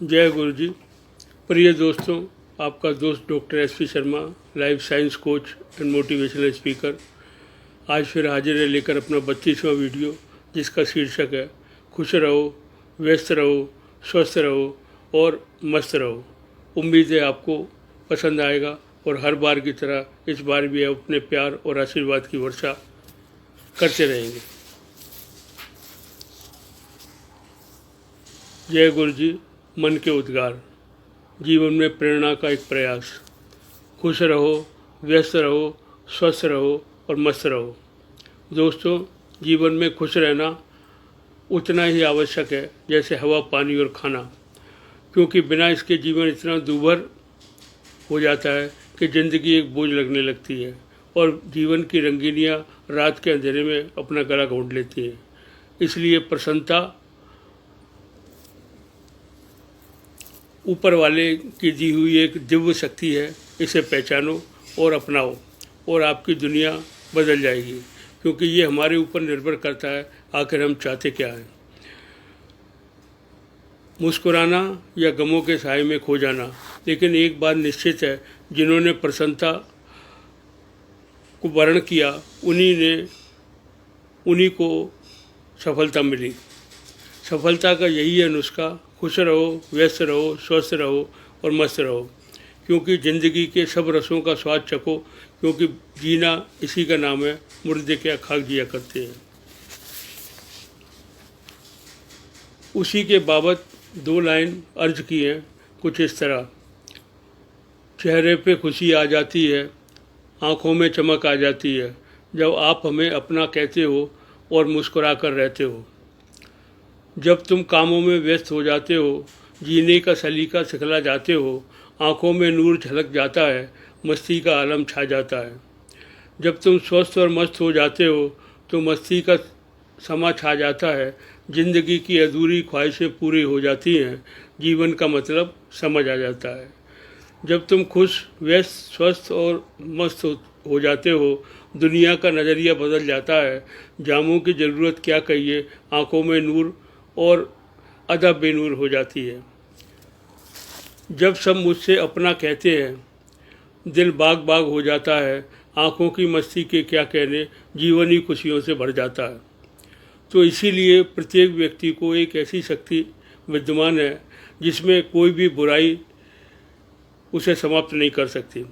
जय गुरु जी। प्रिय दोस्तों, आपका दोस्त doctor S P Sharma, life science coach and motivational speaker, आज फिर हाजिर है लेकर अपना 32वां वीडियो, जिसका शीर्षक है खुश रहो, व्यस्त रहो, स्वस्थ रहो और मस्त रहो। उम्मीद है आपको पसंद आएगा और हर बार की तरह इस बार भी आप अपने प्यार और आशीर्वाद की वर्षा करते रहेंगे। जय गुरु जी। मन के उद्गार, जीवन में प्रेरणा का एक प्रयास। खुश रहो, व्यस्त रहो, स्वस्थ रहो और मस्त रहो। दोस्तों, जीवन में खुश रहना उतना ही आवश्यक है जैसे हवा, पानी और खाना, क्योंकि बिना इसके जीवन इतना दूभर हो जाता है कि ज़िंदगी एक बोझ लगने लगती है और जीवन की रंगीनियाँ रात के अंधेरे में अपना गला घोंट लेती हैं। इसलिए प्रसन्नता ऊपर वाले की दी हुई एक दिव्य शक्ति है। इसे पहचानो और अपनाओ और आपकी दुनिया बदल जाएगी, क्योंकि ये हमारे ऊपर निर्भर करता है आखिर हम चाहते क्या हैं। मुस्कुराना या गमों के साए में खो जाना, लेकिन एक बात निश्चित है, जिन्होंने प्रसन्नता को वर्ण किया उन्हीं को सफलता मिली। सफलता का यही है नुस्खा, खुश रहो, व्यस्त रहो, स्वस्थ रहो और मस्त रहो, क्योंकि ज़िंदगी के सब रसों का स्वाद चखो, क्योंकि जीना इसी का नाम है। मुर्दे क्या खाक जिया करते हैं। उसी के बाबत 2 लाइन अर्ज की हैं कुछ इस तरह। चेहरे पे खुशी आ जाती है, आँखों में चमक आ जाती है, जब आप हमें अपना कहते हो और मुस्कुरा कर रहते हो। जब तुम कामों में व्यस्त हो जाते हो, जीने का सलीका सिखला जाते हो, आँखों में नूर झलक जाता है, मस्ती का आलम छा जाता है। जब तुम स्वस्थ और मस्त हो जाते हो तो मस्ती का समा छा जाता है, ज़िंदगी की अधूरी ख्वाहिशें पूरी हो जाती हैं, जीवन का मतलब समझ आ जाता है। जब तुम खुश, व्यस्त, स्वस्थ और मस्त हो जाते हो, दुनिया का नज़रिया बदल जाता है। जामों की ज़रूरत क्या कहिए, आँखों में नूर और अदा बेनूर हो जाती है। जब सब मुझसे अपना कहते हैं, दिल बाग बाग हो जाता है, आँखों की मस्ती के क्या कहने, जीवन ही खुशियों से भर जाता है। तो इसीलिए प्रत्येक व्यक्ति को एक ऐसी शक्ति विद्यमान है जिसमें कोई भी बुराई उसे समाप्त नहीं कर सकती।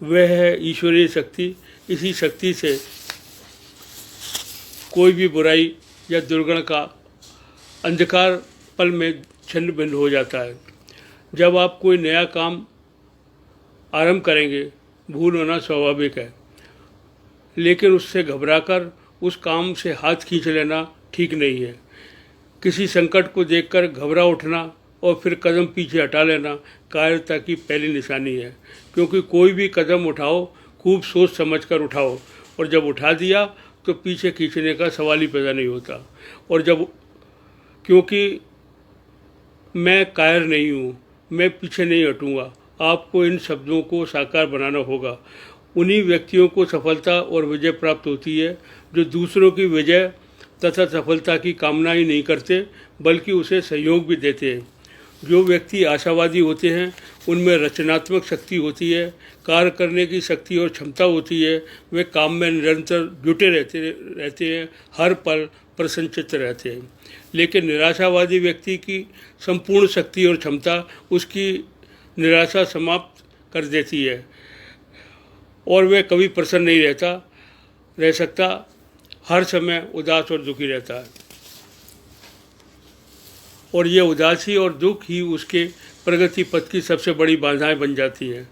वह है ईश्वरीय शक्ति। इसी शक्ति से कोई भी बुराई या दुर्गुण का अंधकार पल में छिन्न भिन्न हो जाता है। जब आप कोई नया काम आरंभ करेंगे, भूल होना स्वाभाविक है, लेकिन उससे घबराकर उस काम से हाथ खींच लेना ठीक नहीं है। किसी संकट को देखकर घबरा उठना और फिर कदम पीछे हटा लेना कायरता की पहली निशानी है, क्योंकि कोई भी कदम उठाओ, खूब सोच समझ कर उठाओ, और जब उठा दिया तो पीछे खींचने का सवाल ही पैदा नहीं होता। और जब क्योंकि मैं कायर नहीं हूँ, मैं पीछे नहीं हटूँगा, आपको इन शब्दों को साकार बनाना होगा। उन्हीं व्यक्तियों को सफलता और विजय प्राप्त होती है जो दूसरों की विजय तथा सफलता की कामना ही नहीं करते, बल्कि उसे सहयोग भी देते हैं। जो व्यक्ति आशावादी होते हैं, उनमें रचनात्मक शक्ति होती है, कार्य करने की शक्ति और क्षमता होती है। वे काम में निरंतर जुटे रहते हैं, हर पल प्रसन्नचित्त रहते हैं। लेकिन निराशावादी व्यक्ति की संपूर्ण शक्ति और क्षमता उसकी निराशा समाप्त कर देती है और वह कभी प्रसन्न नहीं रह सकता, हर समय उदास और दुखी रहता है। और ये उदासी और दुख ही उसके प्रगति पथ की सबसे बड़ी बाधाएं बन जाती हैं।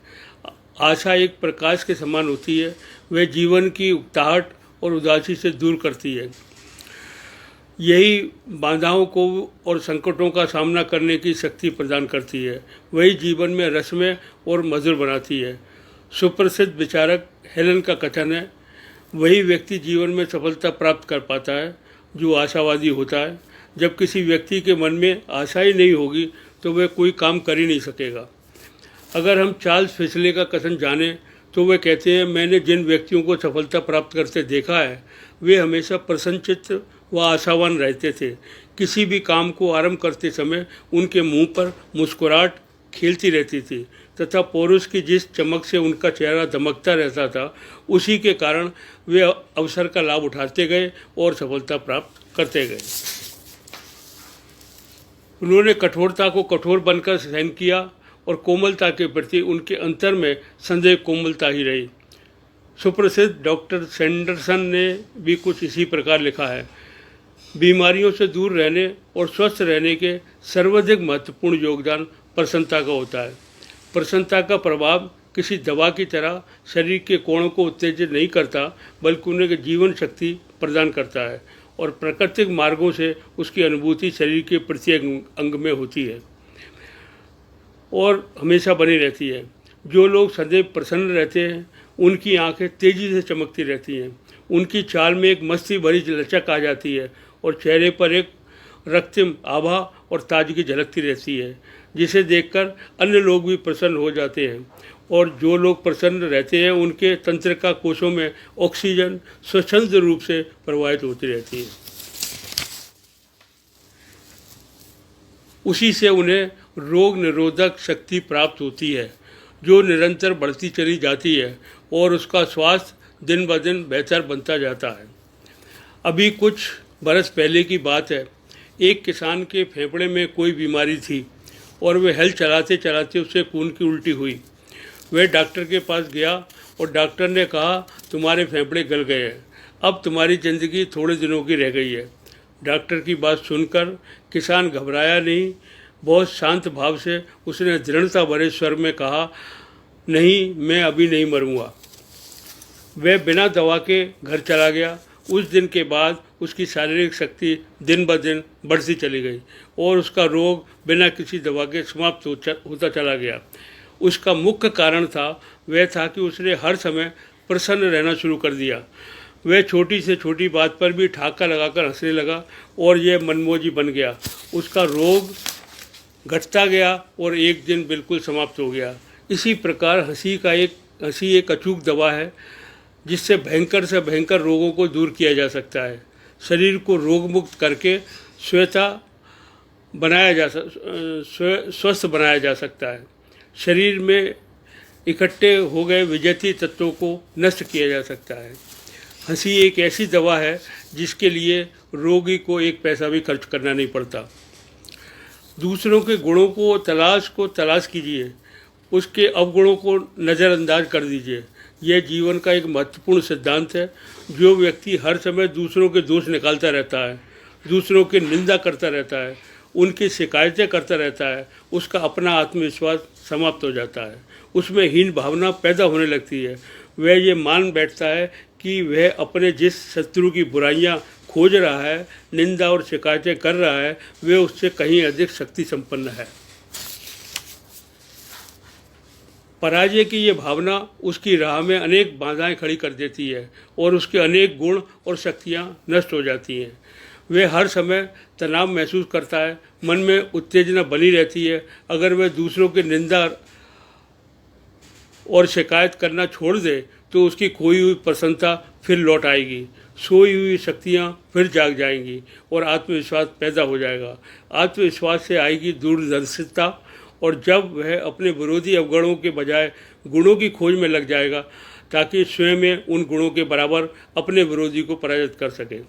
आशा एक प्रकाश के समान होती है, वह जीवन की उकताहट और उदासी से दूर करती है। यही बाधाओं को और संकटों का सामना करने की शक्ति प्रदान करती है। वही जीवन में रसमय और मधुर बनाती है। सुप्रसिद्ध विचारक हेलन का कथन है, वही व्यक्ति जीवन में सफलता प्राप्त कर पाता है जो आशावादी होता है। जब किसी व्यक्ति के मन में आशा ही नहीं होगी तो वह कोई काम कर ही नहीं सकेगा। अगर हम चार्ल्स फिशले का कथन जानें तो वे कहते हैं, मैंने जिन व्यक्तियों को सफलता प्राप्त करते देखा है, वे हमेशा प्रसन्नचित्त व आशावान रहते थे। किसी भी काम को आरंभ करते समय उनके मुंह पर मुस्कुराहट खेलती रहती थी तथा पुरुष की जिस चमक से उनका चेहरा दमकता रहता था, उसी के कारण वे अवसर का लाभ उठाते गए और सफलता प्राप्त करते गए। उन्होंने कठोरता को कठोर बनकर सहन किया और कोमलता के प्रति उनके अंतर में संदेह कोमलता ही रही। सुप्रसिद्ध डॉक्टर सैंडरसन ने भी कुछ इसी प्रकार लिखा है। बीमारियों से दूर रहने और स्वस्थ रहने के सर्वाधिक महत्वपूर्ण योगदान प्रसन्नता का होता है। प्रसन्नता का प्रभाव किसी दवा की तरह शरीर के कोणों को उत्तेजित नहीं करता, बल्कि उन्हें जीवन शक्ति प्रदान करता है और प्राकृतिक मार्गों से उसकी अनुभूति शरीर के प्रत्येक अंग में होती है और हमेशा बनी रहती है। जो लोग सदैव प्रसन्न रहते हैं, उनकी आंखें तेजी से चमकती रहती हैं, उनकी चाल में एक मस्ती भरी लचक आ जाती है और चेहरे पर एक रक्तिम आभा और ताजगी झलकती रहती है, जिसे देखकर अन्य लोग भी प्रसन्न हो जाते हैं। और जो लोग प्रसन्न रहते हैं, उनके तंत्रिका कोशों में ऑक्सीजन स्वच्छंद रूप से प्रवाहित होती रहती है। उसी से उन्हें रोग निरोधक शक्ति प्राप्त होती है, जो निरंतर बढ़ती चली जाती है और उसका स्वास्थ्य दिन ब दिन बेहतर बनता जाता है। अभी कुछ बरस पहले की बात है। एक किसान के फेफड़े में कोई बीमारी थी और वह हल चलाते चलाते उससे खून की उल्टी हुई। वह डॉक्टर के पास गया और डॉक्टर ने कहा, तुम्हारे फेफड़े गल गए हैं, अब तुम्हारी ज़िंदगी थोड़े दिनों की रह गई है। डॉक्टर की बात सुनकर किसान घबराया नहीं, बहुत शांत भाव से उसने दृढ़ता भरे स्वर में कहा, नहीं, मैं अभी नहीं मरूंगा। वह बिना दवा के घर चला गया। उस दिन के बाद उसकी शारीरिक शक्ति दिन ब दिन बढ़ती चली गई और उसका रोग बिना किसी दवा के समाप्त होता चला गया। उसका मुख्य कारण वह था कि उसने हर समय प्रसन्न रहना शुरू कर दिया। वह छोटी से छोटी बात पर भी ठहाका लगाकर हंसने लगा और यह मनमोजी बन गया। उसका रोग घटता गया और एक दिन बिल्कुल समाप्त हो गया। इसी प्रकार हंसी एक अचूक दवा है, जिससे भयंकर से भयंकर रोगों को दूर किया जा सकता है। शरीर को रोग मुक्त करके स्वस्थ बनाया जा सकता है। शरीर में इकट्ठे हो गए विजातीय तत्वों को नष्ट किया जा सकता है। हंसी एक ऐसी दवा है जिसके लिए रोगी को एक पैसा भी खर्च करना नहीं पड़ता। दूसरों के गुणों को तलाश कीजिए, उसके अवगुणों को नज़रअंदाज कर दीजिए। यह जीवन का एक महत्वपूर्ण सिद्धांत है। जो व्यक्ति हर समय दूसरों के दोष निकालता रहता है, दूसरों की निंदा करता रहता है, उनकी शिकायतें करता रहता है, उसका अपना आत्मविश्वास समाप्त हो जाता है। उसमें हीन भावना पैदा होने लगती है। वह ये मान बैठता है कि वह अपने जिस शत्रु की बुराइयां खोज रहा है, निंदा और शिकायतें कर रहा है, वह उससे कहीं अधिक शक्ति संपन्न है। पराजय की ये भावना उसकी राह में अनेक बाधाएं खड़ी कर देती है और उसके अनेक गुण और शक्तियां नष्ट हो जाती हैं। वह हर समय तनाव महसूस करता है, मन में उत्तेजना बनी रहती है। अगर वह दूसरों की निंदा और शिकायत करना छोड़ दे तो उसकी खोई हुई प्रसन्नता फिर लौट आएगी, सोई हुई शक्तियाँ फिर जाग जाएंगी और आत्मविश्वास पैदा हो जाएगा। आत्मविश्वास से आएगी दूरदर्शिता और जब वह अपने विरोधी अवगुणों के बजाय गुणों की खोज में लग जाएगा, ताकि स्वयं में उन गुणों के बराबर अपने विरोधी को पराजित कर सके।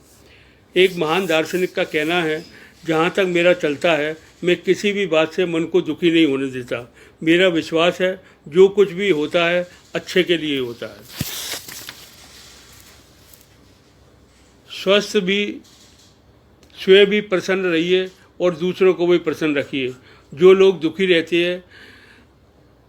एक महान दार्शनिक का कहना है, जहाँ तक मेरा चलता है, मैं किसी भी बात से मन को दुखी नहीं होने देता। मेरा विश्वास है जो कुछ भी होता है अच्छे के लिए होता है। स्वयं भी प्रसन्न रहिए और दूसरों को भी प्रसन्न रखिए। जो लोग दुखी रहते हैं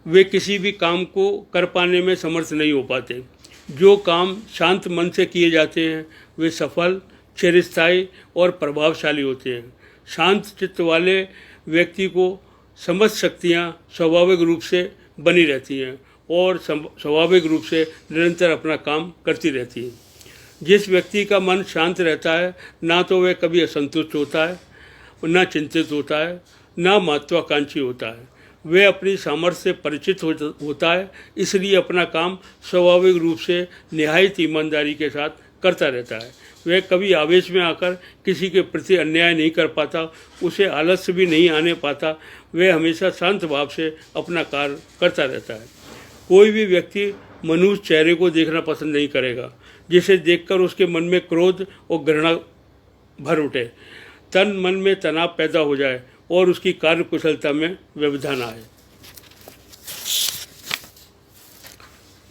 वे किसी भी काम को कर पाने में समर्थ नहीं हो पाते। जो काम शांत मन से किए जाते हैं वे सफल, चिरस्थायी और प्रभावशाली होते हैं। शांत चित्त वाले व्यक्ति को समस्त शक्तियाँ स्वाभाविक रूप से बनी रहती हैं और स्वाभाविक रूप से निरंतर अपना काम करती रहती हैं। जिस व्यक्ति का मन शांत रहता है, ना तो वह कभी असंतुष्ट होता है, ना चिंतित होता है, ना महत्वाकांक्षी होता है। वह अपनी सामर्थ्य से परिचित होता है, इसलिए अपना काम स्वाभाविक रूप से निहायत ईमानदारी के साथ करता रहता है वह कभी आवेश में आकर किसी के प्रति अन्याय नहीं कर पाता, उसे आलस्य भी नहीं आने पाता। वह हमेशा शांत भाव से अपना कार्य करता रहता है। कोई भी व्यक्ति मनुष्य चेहरे को देखना पसंद नहीं करेगा जिसे देखकर उसके मन में क्रोध और घृणा भर उठे, तन मन में तनाव पैदा हो जाए और उसकी कार्य कुशलता में व्यवधान आए।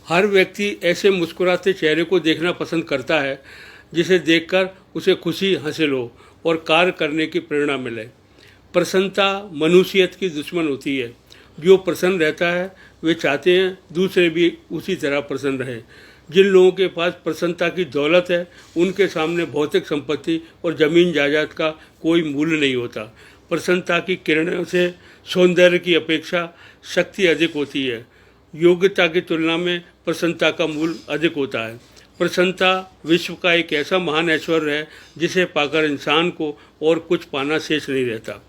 हर व्यक्ति ऐसे मुस्कुराते चेहरे को देखना पसंद करता है जिसे देखकर उसे खुशी हासिल हो और कार्य करने की प्रेरणा मिले। प्रसन्नता मनुष्यत की दुश्मन होती है। जो प्रसन्न रहता है वे चाहते हैं दूसरे भी उसी तरह प्रसन्न रहे। जिन लोगों के पास प्रसन्नता की दौलत है उनके सामने भौतिक संपत्ति और जमीन जायदाद का कोई मूल्य नहीं होता। प्रसन्नता की किरणों से सौंदर्य की अपेक्षा शक्ति अधिक होती है। योग्यता की तुलना में प्रसन्नता का मूल्य अधिक होता है। प्रसन्नता विश्व का एक ऐसा महान ऐश्वर्य है जिसे पाकर इंसान को और कुछ पाना शेष नहीं रहता।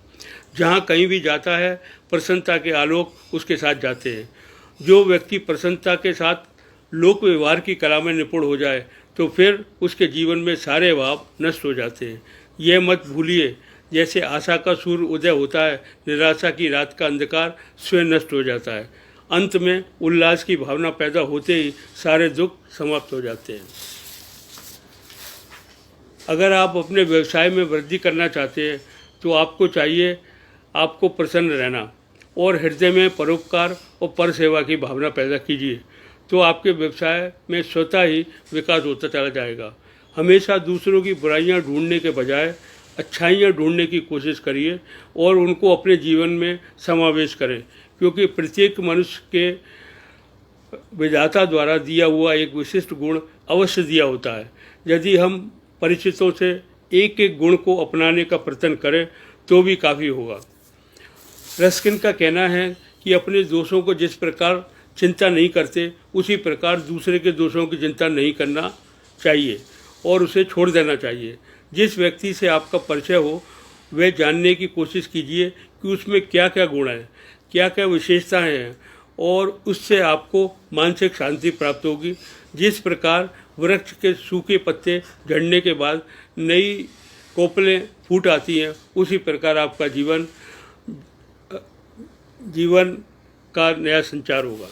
जहाँ कहीं भी जाता है प्रसन्नता के आलोक उसके साथ जाते हैं। जो व्यक्ति प्रसन्नता के साथ लोक व्यवहार की कला में निपुण हो जाए तो फिर उसके जीवन में सारे अभाव नष्ट हो जाते हैं। यह मत भूलिए, जैसे आशा का सूर्य उदय होता है, निराशा की रात का अंधकार स्वयं नष्ट हो जाता है। अंत में उल्लास की भावना पैदा होते ही सारे दुख समाप्त हो जाते हैं। अगर आप अपने व्यवसाय में वृद्धि करना चाहते हैं तो आपको चाहिए आपको प्रसन्न रहना और हृदय में परोपकार और पर सेवा की भावना पैदा कीजिए, तो आपके व्यवसाय में स्वतः ही विकास होता चला जाएगा। हमेशा दूसरों की बुराइयां ढूंढने के बजाय अच्छाइयां ढूंढने की कोशिश करिए और उनको अपने जीवन में समावेश करें, क्योंकि प्रत्येक मनुष्य के विधाता द्वारा दिया हुआ एक विशिष्ट गुण अवश्य दिया होता है। यदि हम परिचितों से एक एक गुण को अपनाने का प्रयत्न करें तो भी काफ़ी होगा। रस्किन का कहना है कि अपने दोषों को जिस प्रकार चिंता नहीं करते उसी प्रकार दूसरे के दोषों की चिंता नहीं करना चाहिए और उसे छोड़ देना चाहिए। जिस व्यक्ति से आपका परिचय हो वह जानने की कोशिश कीजिए कि उसमें क्या क्या गुण हैं, क्या क्या विशेषताएं हैं और उससे आपको मानसिक शांति प्राप्त होगी। जिस प्रकार वृक्ष के सूखे पत्ते झड़ने के बाद नई कोपलें फूट आती हैं, उसी प्रकार आपका जीवन का नया संचार होगा।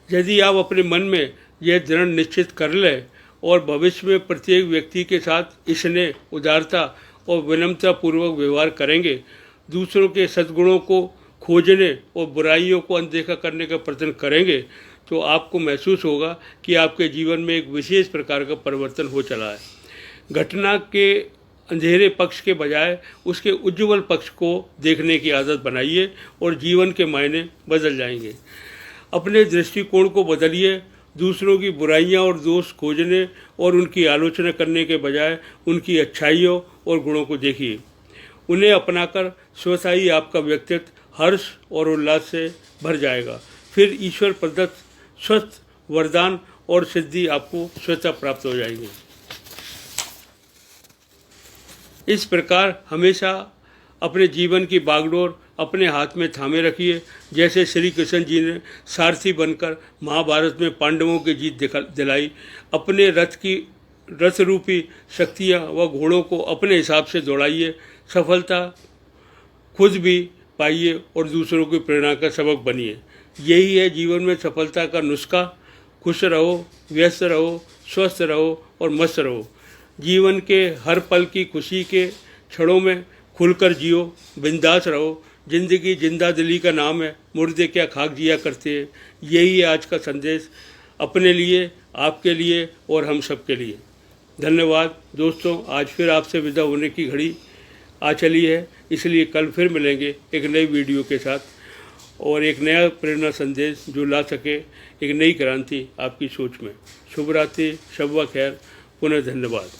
यदि आप अपने मन में यह दृढ़ निश्चित कर लें और भविष्य में प्रत्येक व्यक्ति के साथ स्नेह, उदारता और विनम्रता पूर्वक व्यवहार करेंगे, दूसरों के सद्गुणों को खोजने और बुराइयों को अनदेखा करने का प्रयत्न करेंगे, तो आपको महसूस होगा कि आपके जीवन में एक विशेष प्रकार का परिवर्तन हो चला है। घटना के अंधेरे पक्ष के बजाय उसके उज्ज्वल पक्ष को देखने की आदत बनाइए और जीवन के मायने बदल जाएंगे। अपने दृष्टिकोण को बदलिए। दूसरों की बुराइयां और दोष खोजने और उनकी आलोचना करने के बजाय उनकी अच्छाइयों और गुणों को देखिए। उन्हें अपनाकर स्वतः ही आपका व्यक्तित्व हर्ष और उल्लास से भर जाएगा। फिर ईश्वर प्रदत्त स्वस्थ वरदान और सिद्धि आपको स्वतः प्राप्त हो जाएगी। इस प्रकार हमेशा अपने जीवन की बागडोर अपने हाथ में थामे रखिए। जैसे श्री कृष्ण जी ने सारथी बनकर महाभारत में पांडवों की जीत दिलाई। अपने रथ रूपी शक्तियाँ व घोड़ों को अपने हिसाब से दौड़ाइए। सफलता खुद भी पाइए और दूसरों की प्रेरणा का सबक बनिए। यही है जीवन में सफलता का नुस्खा। खुश रहो, व्यस्त रहो, स्वस्थ रहो और मस्त रहो। जीवन के हर पल की खुशी के क्षणों में खुलकर जियो, बिंदास रहो। जिंदगी जिंदा दिली का नाम है, मुर्दे क्या खाक जिया करते हैं। यही है आज का संदेश, अपने लिए, आपके लिए और हम सब के लिए। धन्यवाद दोस्तों। आज फिर आपसे विदा होने की घड़ी आ चली है, इसलिए कल फिर मिलेंगे एक नई वीडियो के साथ और एक नया प्रेरणा संदेश जो ला सके एक नई क्रांति आपकी सोच में। शुभ रात्रि, शब व खैर, पुनः धन्यवाद।